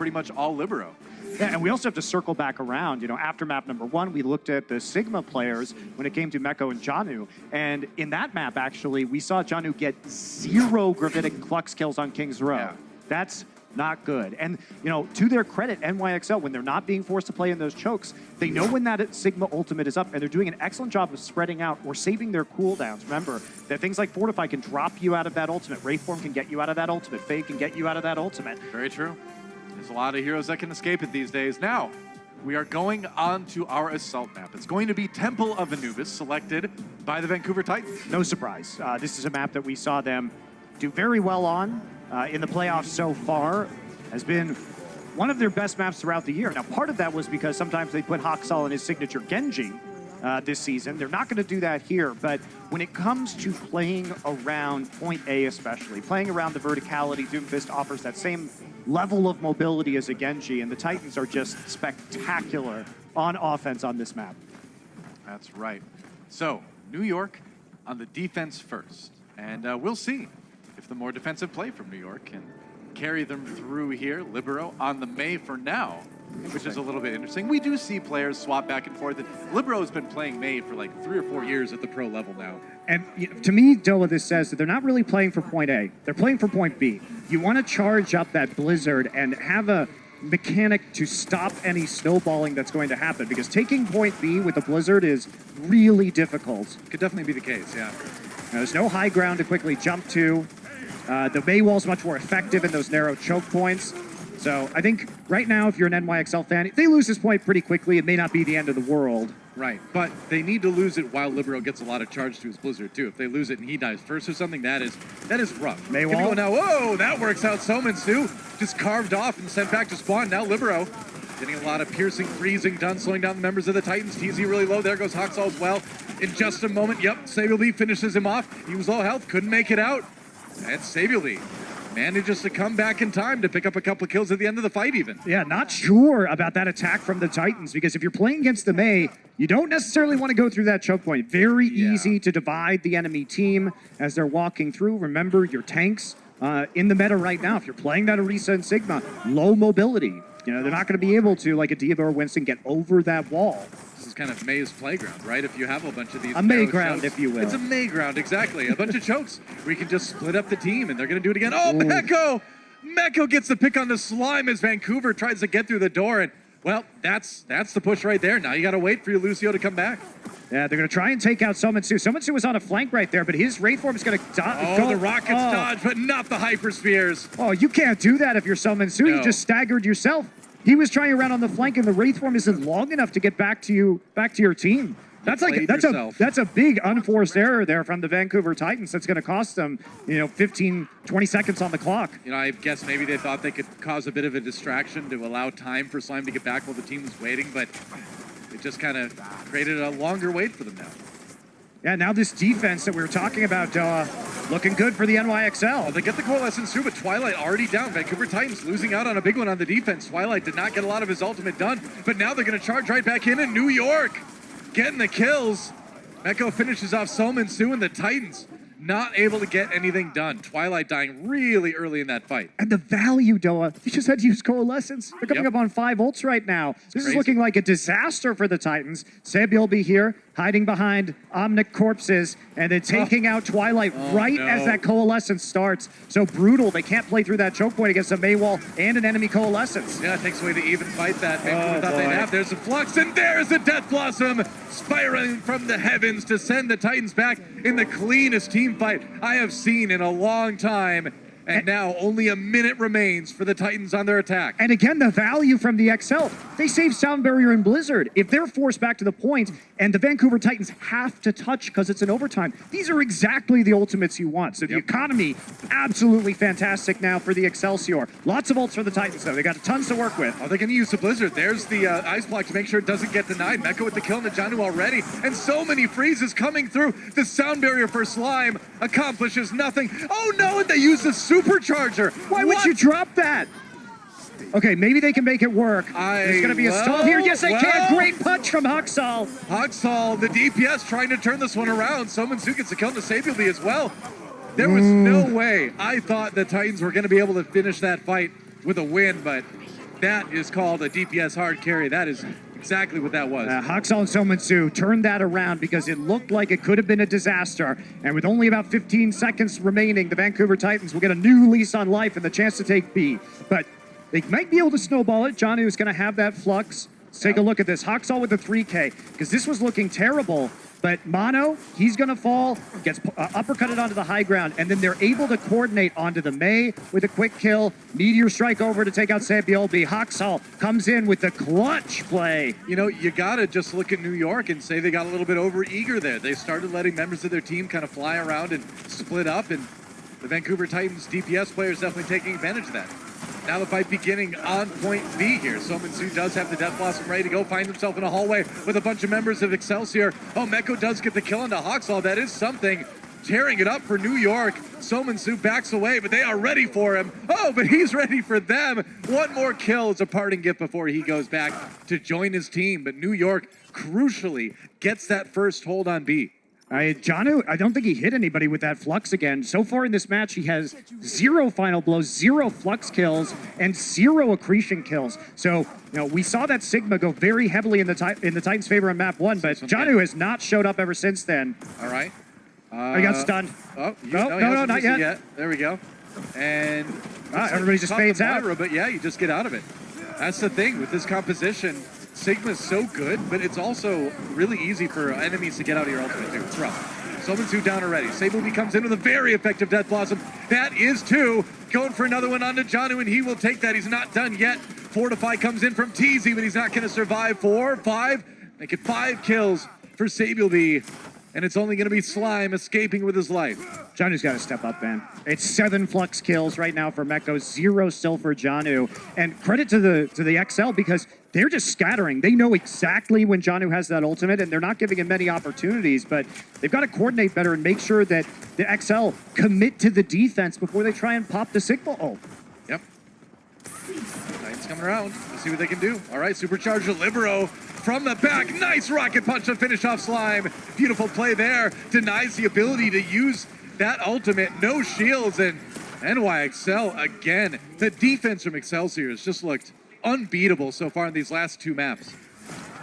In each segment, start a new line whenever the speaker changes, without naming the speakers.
pretty much all Libero.
Yeah, and we also have to circle back around. You know, after map number 1, we looked at the Sigma players when it came to Meko and Janu. And in that map, actually, we saw Janu get 0 Gravitic Klux kills on King's Row.
Yeah.
That's not good. And, you know, to their credit, NYXL, when they're not being forced to play in those chokes, they know when that Sigma ultimate is up, and they're doing an excellent job of spreading out or saving their cooldowns. Remember that things like Fortify can drop you out of that ultimate. Wraithform can get you out of that ultimate. Faye can get you out of that ultimate.
Very true. There's a lot of heroes that can escape it these days. Now, we are going on to our assault map. It's going to be Temple of Anubis, selected by the Vancouver Titans.
No surprise. This is a map that we saw them do very well on in the playoffs so far. Has been one of their best maps throughout the year. Now, part of that was because sometimes they put Haksal in his signature Genji this season. They're not going to do that here, but when it comes to playing around point A especially, playing around the verticality, Doomfist offers that same level of mobility as a Genji, and the Titans are just spectacular on offense on this map.
That's right. So, New York on the defense first. And we'll see if the more defensive play from New York can carry them through here. Libero on the Mei for now, which is a little bit interesting. We do see players swap back and forth. Libero has been playing Mei for like 3 or 4 years at the pro level now.
And to me, Doa, this says that they're not really playing for point A. They're playing for point B. You want to charge up that Blizzard and have a mechanic to stop any snowballing that's going to happen, because taking point B with the Blizzard is really difficult.
Could definitely be the case, yeah.
Now, there's no high ground to quickly jump to. The Mei wall is much more effective in those narrow choke points. So I think right now, if you're an NYXL fan, if they lose this point pretty quickly, it may not be the end of the world.
Right, but they need to lose it while Libero gets a lot of charge to his Blizzard too. If they lose it and he dies first or something, that is rough.
Mei
Could
wall.
go now, whoa, that works out. Somansu just carved off and sent back to spawn. Now Libero getting a lot of piercing, freezing done, slowing down the members of the Titans. TZ really low. There goes Haksal as well. In just a moment, yep, Sabiel finishes him off. He was low health, couldn't make it out. And Sabiel manages to come back in time to pick up a couple of kills at the end of the fight even.
Yeah, not sure about that attack from the Titans, because if you're playing against the Mei, you don't necessarily want to go through that choke point. Very easy to divide the enemy team as they're walking through. Remember, your tanks in the meta right now, if you're playing that Orisa and Sigma, low mobility. You know, they're not going to be able to, like a Diva or Winston, get over that wall.
This is kind of Mei's playground, right? If you have a bunch of these...
A Mei ground, if you will.
It's a Mei ground, exactly. A bunch of chokes where you can just split up the team, and they're going to do it again. Oh, Meko! Meko gets the pick on the slime as Vancouver tries to get through the door, and, well, that's the push right there. Now you got to wait for your Lucio to come back.
Yeah, they're going to try and take out Somansu. Somansu was on a flank right there, but his Wraithform is going to dodge.
Oh, the rockets dodge, but not the Hyper Spears.
Oh, you can't do that if you're Somansu.
No.
You just staggered yourself. He was trying around on the flank, and the Wraithform isn't long enough to get back to your team. That's a big unforced error there from the Vancouver Titans. That's going to cost them, 15, 20 seconds on the clock.
I guess maybe they thought they could cause a bit of a distraction to allow time for Slime to get back while the team was waiting, but it just kind of created a longer wait for them now.
Yeah, now this defense that we were talking about, looking good for the NYXL.
Well, they get the Coalescence too, but Twilight already down. Vancouver Titans losing out on a big one on the defense. Twilight did not get a lot of his ultimate done, but now they're going to charge right back in New York. Getting the kills. Meko finishes off Somansu, and the Titans not able to get anything done. Twilight dying really early in that fight.
And the value, Doa, they just had to use Coalescence. They're coming up on 5 ults right now. This is looking like a disaster for the Titans. Seb will be here, hiding behind Omnic corpses, and then taking out Twilight as that Coalescence starts. So brutal, they can't play through that choke point against a Mei wall and an enemy Coalescence.
Yeah, it takes away the even fight that Vancouver thought they'd have. There's a Flux, and there's a Death Blossom spiraling from the heavens to send the Titans back in the cleanest team fight I have seen in a long time. And now only a minute remains for the Titans on their attack.
And again, the value from the XL. They save Sound Barrier and Blizzard. If they're forced back to the point and the Vancouver Titans have to touch because it's an overtime, these are exactly the ultimates you want. So the economy, absolutely fantastic now for the Excelsior. Lots of ults for the Titans, though. They got tons to work with.
Oh, they're going to use the Blizzard. There's the Ice Block to make sure it doesn't get denied. Meko with the kill on the Janu already. And so many freezes coming through. The Sound Barrier for Slime accomplishes nothing. Oh no, and they use the Supercharger.
Why would you drop that? Okay, maybe they can make it work. There's going to be a stall here. Yes, they can. Great punch from Haksal.
Haksal, the DPS, trying to turn this one around. Somansu gets a kill to Sabiel as well. There was no way I thought the Titans were going to be able to finish that fight with a win, but That is called a DPS hard carry. That is exactly what that was.
Haksal and Sominsu turned that around because it looked like it could have been a disaster. And with only about 15 seconds remaining, the Vancouver Titans will get a new lease on life and the chance to take B. But they might be able to snowball it. Johnny is going to have that flux. Let's take a look at this. Haksal with the 3K, because this was looking terrible. But Mono, he's going to fall, gets uppercutted onto the high ground, and then they're able to coordinate onto the Mei with a quick kill. Meteor strike over to take out Sabiolbi. Haksal comes in with the clutch play.
You know, you got to just look at New York and say they got a little bit over-eager there. They started letting members of their team kind of fly around and split up, and the Vancouver Titans DPS players definitely taking advantage of that. Now the fight beginning on point B here. Sominsu does have the Death Blossom ready to go, find himself in a hallway with a bunch of members of Excelsior. Oh, Meko does get the kill into Haksal. That is something. Tearing it up for New York. Sominsu backs away, but they are ready for him. Oh, but he's ready for them. One more kill as a parting gift before he goes back to join his team. But New York crucially gets that first hold on B.
Janu, I don't think he hit anybody with that flux again. So far in this match, he has 0 final blows, 0 flux kills, and 0 accretion kills. So, we saw that Sigma go very heavily in the Titans' favor in map 1, but Janu has not showed up ever since then.
All right.
He got stunned.
Oh,
no, not yet.
There we go. And
everybody just fades out.
But yeah, you just get out of it. That's the thing with this composition. Sigma's so good, but it's also really easy for enemies to get out of your ultimate too. It's rough. Sominsu down already. Sabiolbi comes in with a very effective Death Blossom. That is 2. Going for another one onto Janu, and he will take that. He's not done yet. Fortify comes in from TZ, but he's not going to survive. 4, 5. Make it 5 kills for Sabiolbi. And it's only going to be Slime escaping with his life.
Janu's got to step up, man. It's 7 flux kills right now for Meko, 0 still for Janu. And credit to the XL because they're just scattering. They know exactly when Janu has that ultimate, and they're not giving him many opportunities, but they've got to coordinate better and make sure that the XL commit to the defense before they try and pop the Sigma ult.
Yep. Titans coming around. Let's see what they can do. All right, Supercharger Libero from the back. Nice rocket punch to finish off Slime. Beautiful play there. Denies the ability to use that ultimate. No shields, and NYXL again. The defense from Excelsior has just looked unbeatable so far in these last 2 maps.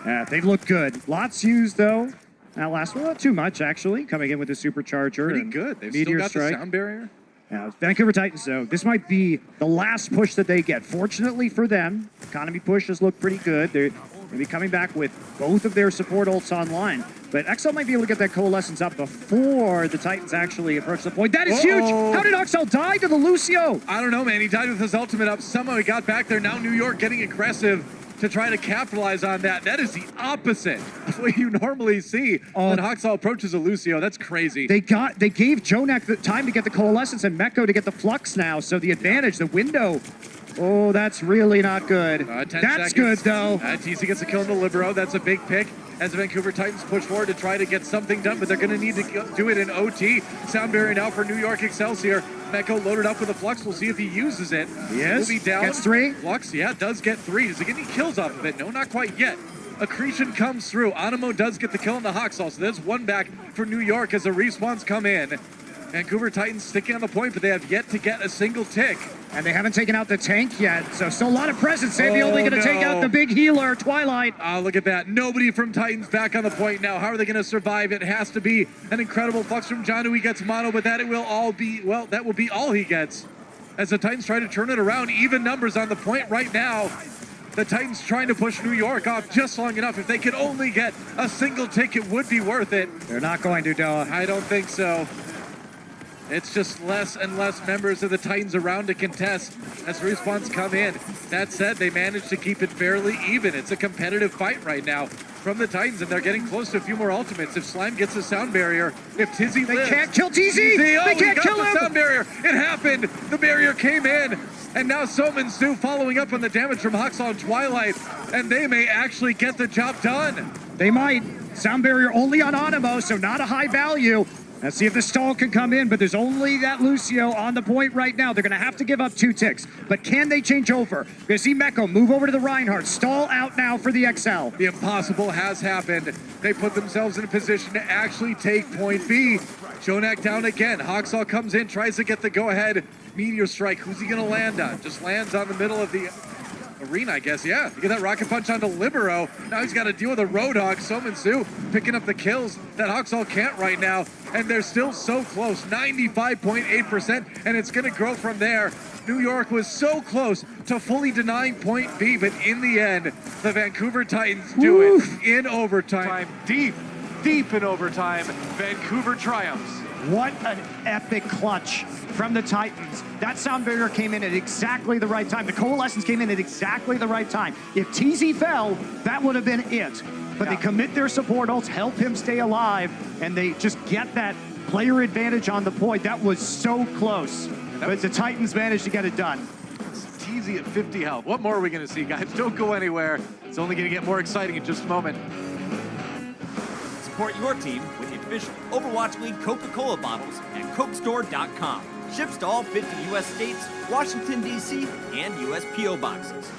Yeah, they've looked good. Lots used, though. Now, last one, not too much, actually. Coming in with the Supercharger.
Pretty good. They've
Meteor
still got
strike.
the sound barrier.
Yeah, Vancouver Titans, though, this might be the last push that they get. Fortunately for them, economy push has looked pretty good. They're going to be coming back with both of their support ults online. But XL might be able to get that Coalescence up before the Titans actually approach the point. That is huge! How did XL die to the Lucio?
I don't know, man. He died with his ultimate up. Somehow he got back there. Now New York getting aggressive to try to capitalize on that. That is the opposite of what you normally see when Haksal approaches a Lucio. That's crazy.
They gave Jonak the time to get the Coalescence and Meko to get the Flux now. So the advantage, the window. Oh, that's really not good.
10
that's
seconds.
Good, though.
TC gets a kill in the Libero. That's a big pick as the Vancouver Titans push forward to try to get something done, but they're going to need to do it in OT. Sound barrier now for New York Excelsior. Meko loaded up with a Flux. We'll see if he uses it.
Yes.
Will be down.
Gets 3.
Flux, yeah, does get 3. Does he get any kills off of it? No, not quite yet. Accretion comes through. Animo does get the kill on the Haksal, so there's 1 back for New York as the respawns come in. Vancouver Titans sticking on the point, but they have yet to get a single tick.
And they haven't taken out the tank yet, so still a lot of presence. Sabiolbi going to take out the big healer, Twilight.
Oh, look at that. Nobody from Titans back on the point now. How are they going to survive? It has to be an incredible Flux from Janu. He gets mono, but that will be all he gets. As the Titans try to turn it around, even numbers on the point right now. The Titans trying to push New York off just long enough. If they could only get a single tick, it would be worth it.
They're not going to, Doa.
I don't think so. It's just less and less members of the Titans around to contest as respawns come in. That said, they managed to keep it fairly even. It's a competitive fight right now from the Titans, and they're getting close to a few more ultimates. If Slime gets a sound barrier, if Tizzy lives...
They can't kill TZ! They can't kill him!
The sound barrier. It happened. The barrier came in. And now Sominsu following up on the damage from Haksal and Twilight, and they may actually get the job done.
They might. Sound barrier only on Animo, so not a high value. Let's see if the stall can come in, but there's only that Lucio on the point right now. They're going to have to give up 2 ticks. But can they change over? We're going to see Meko move over to the Reinhardt. Stall out now for the XL.
The impossible has happened. They put themselves in a position to actually take point B. Jonak down again. Haksal comes in, tries to get the go-ahead. Meteor strike. Who's he going to land on? Just lands on the middle of the arena, I guess. Yeah, you get that rocket punch onto Libero. Now he's got to deal with a Roadhog. Sominsu picking up the kills that Hoxall can't right now. And they're still so close, 95.8%, and it's going to grow from there. New York was so close to fully denying Point B, but in the end, the Vancouver Titans do it in overtime. Deep in overtime, Vancouver triumphs.
What an epic clutch from the Titans. That sound barrier came in at exactly the right time. The Coalescence came in at exactly the right time. If TZ fell, that would have been it. But they commit their support ults, help him stay alive, and they just get that player advantage on the point. That was so close. But the Titans managed to get it done.
TZ at 50 health. What more are we going to see, guys? Don't go anywhere. It's only going to get more exciting in just a moment.
Support your team with the official Overwatch League Coca-Cola bottles at CokeStore.com. Ships to all 50 U.S. states, Washington, D.C., and U.S. P.O. boxes.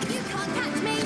You can't catch me!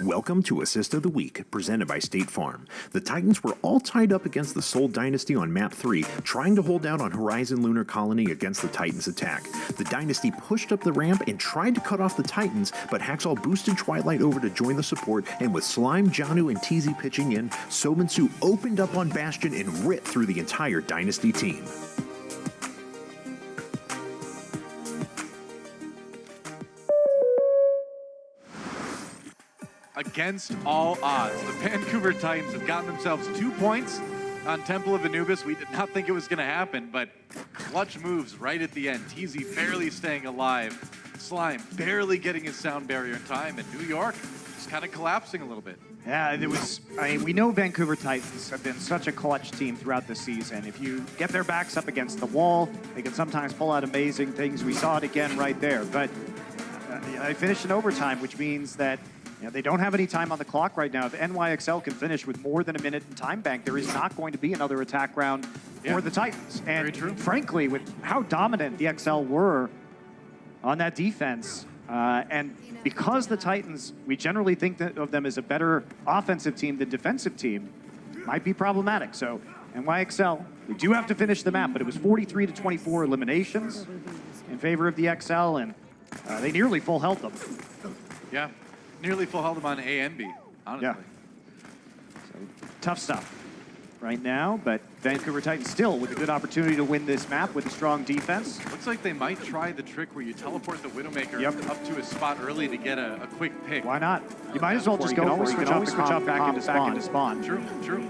Welcome to Assist of the Week, presented by State Farm. The Titans were all tied up against the Seoul Dynasty on Map 3, trying to hold out on Horizon Lunar Colony against the Titans' attack. The Dynasty pushed up the ramp and tried to cut off the Titans, but Haxall boosted Twilight over to join the support, and with Slime, Janu, and TZ pitching in, Sominsu opened up on Bastion and ripped through the entire Dynasty team.
Against all odds, the Vancouver Titans have gotten themselves 2 points on Temple of Anubis. We did not think it was going to happen, but clutch moves right at the end. TZ barely staying alive. Slime barely getting his sound barrier in time, and New York just kind of collapsing a little bit.
Yeah, it was. I mean, we know Vancouver Titans have been such a clutch team throughout the season. If you get their backs up against the wall, they can sometimes pull out amazing things. We saw it again right there. But they finished in overtime, which means that they don't have any time on the clock right now. If NYXL can finish with more than a minute in time bank, there is not going to be another attack round for the Titans. And
very true.
Frankly, with how dominant the XL were on that defense, and because the Titans, we generally think of them as a better offensive team than defensive team, might be problematic. So NYXL, they do have to finish the map, but it was 43 to 24 eliminations in favor of the XL, and they nearly full held them.
Yeah, nearly full held them on A and B, honestly.
Yeah. So, tough stuff right now, but Vancouver Titans still with a good opportunity to win this map with a strong defense.
Looks like they might try the trick where you teleport the Widowmaker
Yep.
up to a spot early to get a quick pick.
Why not? You might as well just go for it. You can always switch off back into spawn.
True.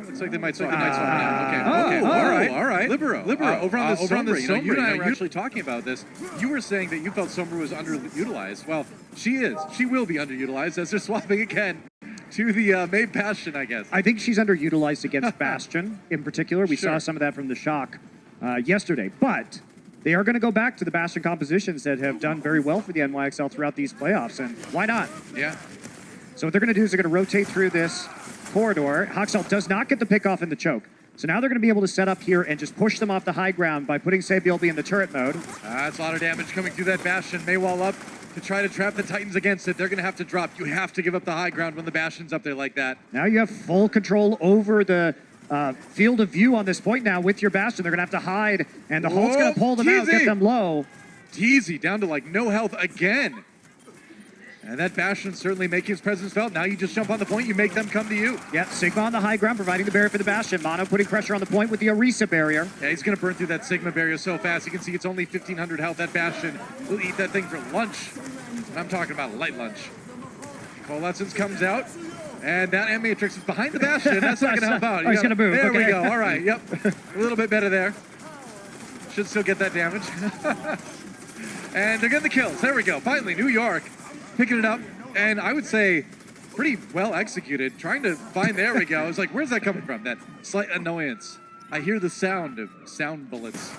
Looks like they might swap now. Okay. All right. Libero. Over on the Sombra. You and I were actually talking about this. You were saying that you felt Sombra was underutilized. Well, she is. She will be underutilized as they're swapping again to the main Bastion, I guess.
I think she's underutilized against Bastion in particular. We saw some of that from the Shock yesterday. But they are going to go back to the Bastion compositions that have done very well for the NYXL throughout these playoffs. And why not?
Yeah.
So what they're going to do is they're going to rotate through this corridor. Hoxall does not get the pick off in the choke. So now they're going to be able to set up here and just push them off the high ground by putting Sabielby in the turret mode.
That's a lot of damage coming through that Bastion. Maywall up. to try to trap the Titans against it. They're going to have to drop. You have to give up the high ground when the Bastion's up there like that.
Now you have full control over the field of view on this point now with your Bastion. They're going to have to hide, and the Hulk's going to pull them out, get them low.
Teasy down to like no health again. And that Bastion certainly making his presence felt. Now you just jump on the point, you make them come to you.
Yep, Sigma on the high ground, providing the barrier for the Bastion. Mono putting pressure on the point with the Orisa barrier.
Yeah, he's going to burn through that Sigma barrier so fast. You can see it's only 1,500 health. That Bastion will eat that thing for lunch. And I'm talking about light lunch. Cole Lutzens comes out, and that M-Matrix is behind the Bastion. That's not going to help out.
He's going to move.
There
okay.
we go. All right, yep. A little bit better there. Should still get that damage. And they're getting the kills. There we go. Finally, New York picking it up. And I would say pretty well executed. Trying to find, there we go. I was like, where's that coming from? That slight annoyance. I hear the sound of sound bullets.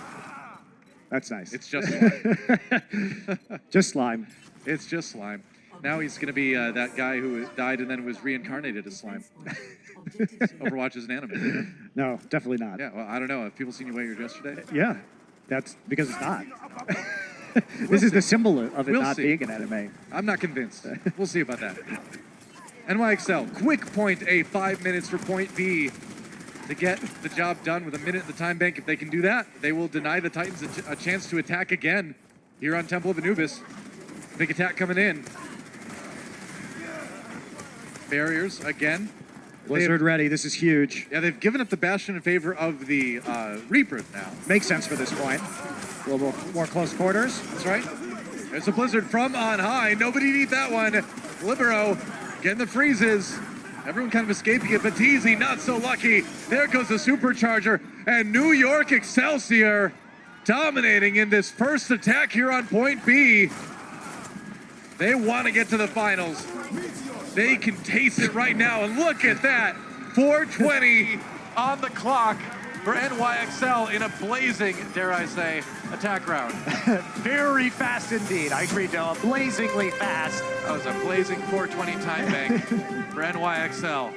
That's nice.
It's just slime.
Just slime.
It's just slime. Now he's going to be that guy who died and then was reincarnated as slime. Overwatch is an anime.
No, definitely not.
Yeah, well, I don't know. Have people seen you wear your dress today?
Yeah, that's because it's not. This is the symbol of it
We'll
not
see.
being an anime.
I'm not convinced. We'll see about that. NYXL, quick point A, 5 minutes for point B to get the job done with a minute in the time bank. If they can do that, they will deny the Titans a chance to attack again here on Temple of Anubis. Big attack coming in. Barriers again.
Blizzard ready. This is huge.
Yeah, they've given up the Bastion in favor of the Reaper now.
Makes sense for this point. A little more close quarters.
That's right. There's a Blizzard from on high. Nobody need that one. Libero getting the freezes. Everyone kind of escaping it, but Teasy not so lucky. There goes the Supercharger. And New York Excelsior dominating in this first attack here on point B. They want to get to the finals. They can taste it right now, and look at that. 4:20 on the clock for NYXL in a blazing, dare I say, attack round.
Very fast indeed. I agree, Joe. Blazingly fast.
That was a blazing 4:20 time bank for NYXL.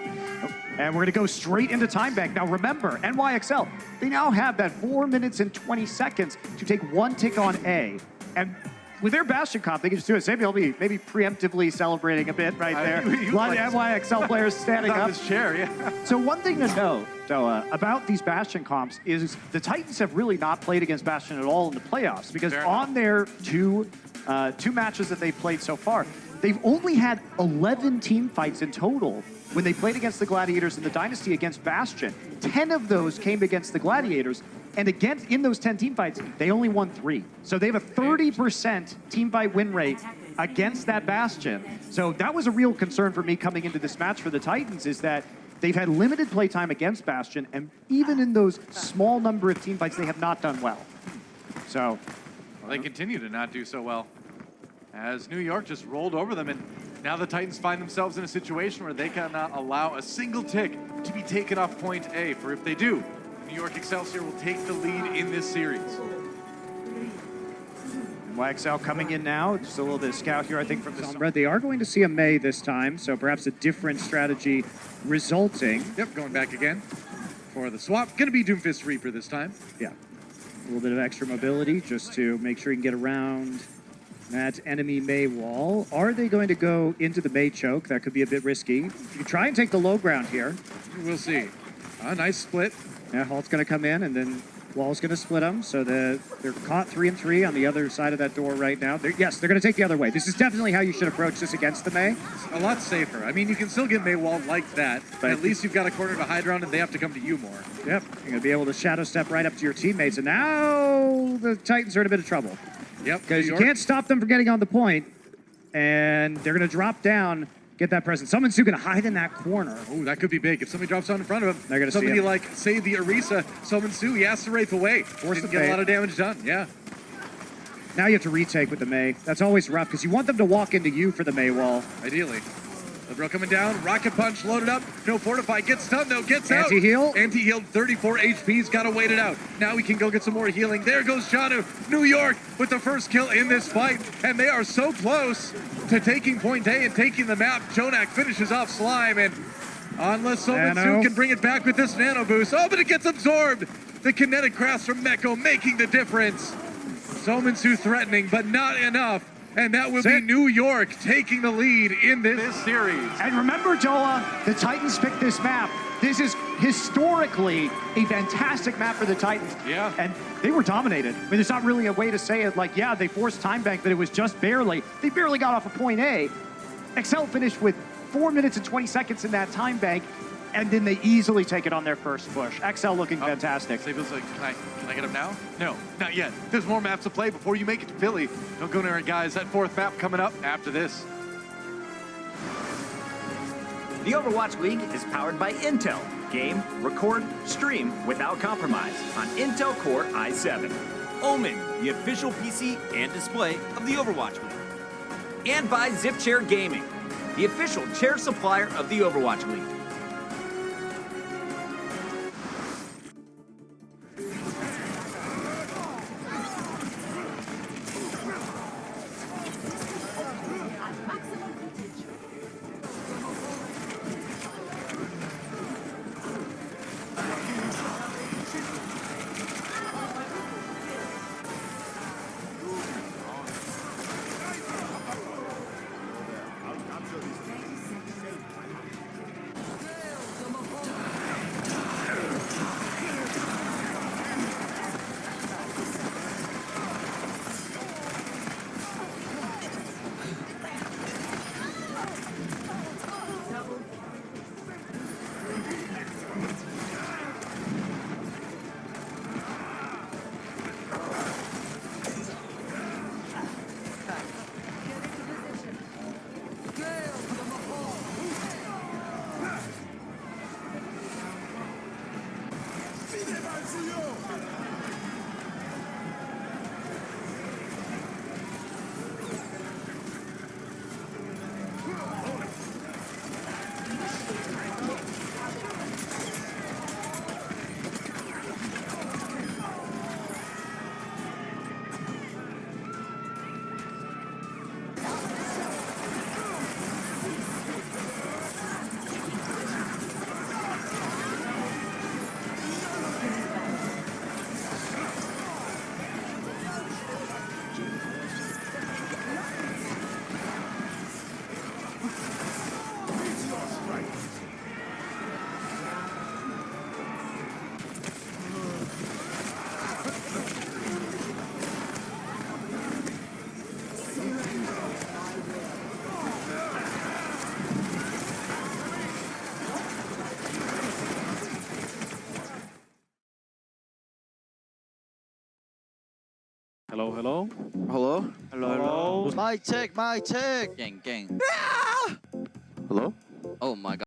And we're going to go straight into time bank. Now remember, NYXL, they now have that 4 minutes and 20 seconds to take one tick on A. And with their Bastion comp, they can just do it. Sammy will be maybe preemptively celebrating a bit right there. A lot of NYXL players standing up.
His chair, yeah.
So one thing to note, Doa, about these Bastion comps is the Titans have really not played against Bastion at all in the playoffs because
Fair
on their two matches that they've played so far, they've only had 11 team fights in total when they played against the Gladiators in the Dynasty against Bastion. 10 of those came against the Gladiators, and in those 10 team fights, they only won 3. So they have a 30% team fight win rate against that Bastion. So that was a real concern for me coming into this match for the Titans, is that they've had limited play time against Bastion, and even in those small number of team fights, they have not done well. So
Well, they continue to not do so well as New York just rolled over them, and now the Titans find themselves in a situation where they cannot allow a single tick to be taken off point A, for if they do, New York Excelsior will take the lead in this series.
YXL coming in now, just a little bit of scout here, I think, from the Sombra. They are going to see a Mei this time, so perhaps a different strategy resulting.
Yep, going back again for the swap. Gonna be Doomfist Reaper this time.
Yeah, a little bit of extra mobility just to make sure you can get around that enemy Mei wall. Are they going to go into the Mei choke? That could be a bit risky. You try and take the low ground here.
We'll see. A nice split.
Yeah, Halt's going to come in, and then Wall's going to split them, so they're caught 3-3 on the other side of that door right now. Yes, they're going to take the other way. This is definitely how you should approach this against the Mei.
A lot safer. I mean, you can still get Mei walled like that, but at least you've got a corner to hide around and they have to come to you more.
Yep, you're going to be able to shadow step right up to your teammates, and now the Titans are in a bit of trouble.
Yep.
Because you can't stop them from getting on the point, and they're going to drop down, get that presence. Someone's going to hide in that corner.
Oh, that could be big. If somebody drops down in front of him,
They're gonna see
somebody
him.
like, say, the Orisa, Sominsu, he has to wraith away.
Force
Didn't
the
get a
bait.
lot of damage done, yeah.
Now you have to retake with the Mei. That's always rough, because you want them to walk into you for the Mei wall.
Ideally. Libero coming down, rocket punch loaded up, no fortify, gets stunned though, gets out.
Anti-heal?
Anti-heal, 34 HP's got to wait it out. Now we can go get some more healing. There goes Janu, New York with the first kill in this fight, and they are so close to taking point A and taking the map. Jonak finishes off Slime, and unless
Nano.
Somitsu can bring it back with this nano boost, oh, but it gets absorbed. The kinetic grasp from Meko making the difference. Somitsu threatening, but not enough And that will be New York taking the lead in this series.
And remember, Joa, the Titans picked this map. This is historically a fantastic map for the Titans.
Yeah.
And they were dominated. I mean, there's not really a way to say it. Like, yeah, they forced time bank, but it was just barely. They barely got off of point A. Excel finished with 4 minutes and 20 seconds in that time bank, and then they easily take it on their first push. XL looking fantastic.
Sable's like, can I get him now? No, not yet. There's more maps to play before you make it to Philly. Don't go anywhere, guys. That fourth map coming up after this.
The Overwatch League is powered by Intel. Game, record, stream without compromise on Intel Core i7. Omen, the official PC and display of the Overwatch League. And by ZipChair Gaming, the official chair supplier of the Overwatch League.
Hello, hello.
Hello?
Hello.
My check. Gang.
Hello.
Oh my god.